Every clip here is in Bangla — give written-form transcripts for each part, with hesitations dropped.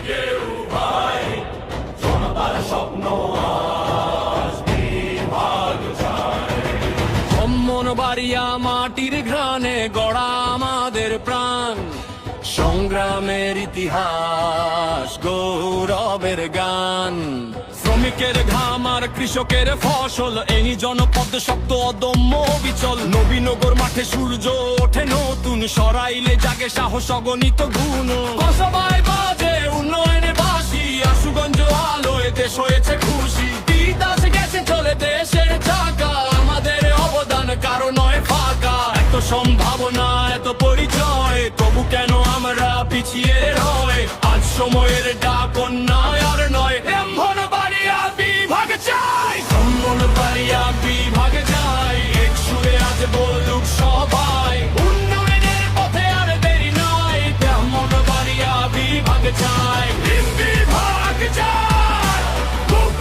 কেউ ভাই জনতার স্বপ্ন আজ বিভাগ চায়। ব্রাহ্মণবাড়িয়া মাটির ঘ্রাণে গড়া আমাদের প্রাণ, সংগ্রামের ইতিহাস গৌরবের গান। শ্রমিকের ঘাম আর কৃষকের ফসল, এই জনপদ শক্ত অদম্য বিচল। নবীনগর মাঠে সূর্য ওঠে নতুন, সরাইলে জাগে সাহস অগণিত গুণ। কসবায় বাজে উন্নয়নে বাসি, আশুগঞ্জ আলোয় দেশ হয়েছে খুশি। তিতাস গেছে চলে দেশের চাকা, আমাদের অবদান কারো নয় ফাঁকা। এত সম্ভাবনা এত পরিচয়, তবু কেন আমরা পিছিয়ে রয়? আজ সময়ের ডাক অন্যায় আর নয়, ব্রাহ্মণবাড়িয়া বিভাগ চাই, ব্রাহ্মণবাড়িয়া বিভাগ চাই। এক সুরে আজ বলুক সবাই, উন্নয়নের পথে আর দেরি নয়। ব্রাহ্মণবাড়িয়া বিভাগ চাই, বিভাগ চাই,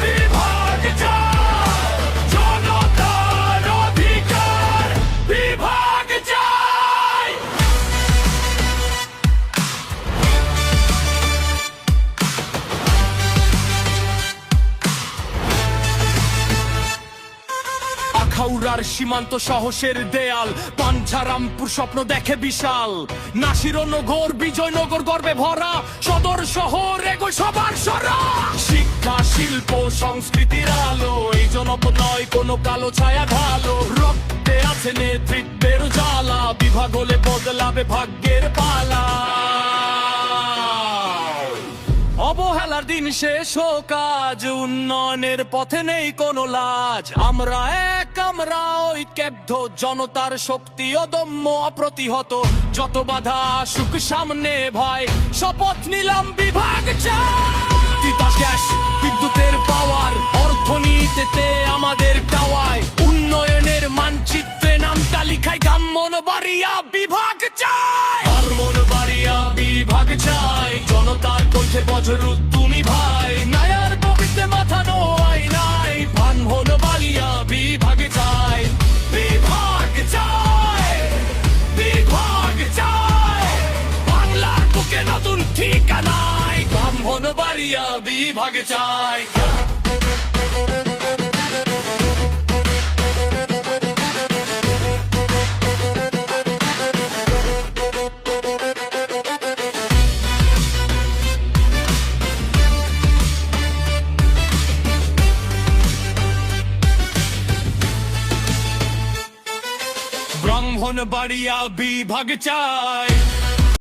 বিভাগ চাই, জনতার অধিকার বিভাগ চাই। আখাউড়ার সীমান্ত সাহসের দেয়াল, পাঞ্ছারামপুর স্বপ্ন দেখে বিশাল। নাসিরনগর বিজয়নগর গর্বে ভরা, সদর শহর এগো সবার সরা। শিক্ষা শিল্প সংস্কৃতির আলো, এই জনপদ নয় কোনো কালো ছায়া ঢালো। রক্তে আছে নেতৃত্বের জ্বালা, বিভাগ হলে বদলাবে ভাগ্যের পালা। অবহেলার দিন শেষ হোক আজ, উন্নয়নের পথে নেই কোনো লাজ। আমরা এক, আমরা ঐক্যবদ্ধ, জনতার শক্তি অদম্য অপ্রতিহত। যত বাধা আসুক সামনে ভয়, শপথ নিলাম বিভাগ চাই। তিতাস গ্যাস বিদ্যুতের পাওয়ার, অর্থনীতিতে আমাদের টাওয়ায়। উন্নয়নের মানচিত্রে নাম তালিকায় ব্রাহ্মণবাড়িয়া বিভাগ চাই, ব্রাহ্মণবাড়িয়া বিভাগ চাই। জনতার কণ্ঠে বজ্ররূপ তুমি ভাই, নায়ার কবিতে মাথা নোয়াই নাই। ব্রাহ্মণবাড়িয়া বিভাগ চাই, বিভাগ চাই, বিভাগ চাই। বাংলার বুকে নতুন ঠিকানায়, ব্রাহ্মণবাড়িয়া বিভাগ চাই। ব্রাহ্মণবাড়িয়া বিভাগ চাই।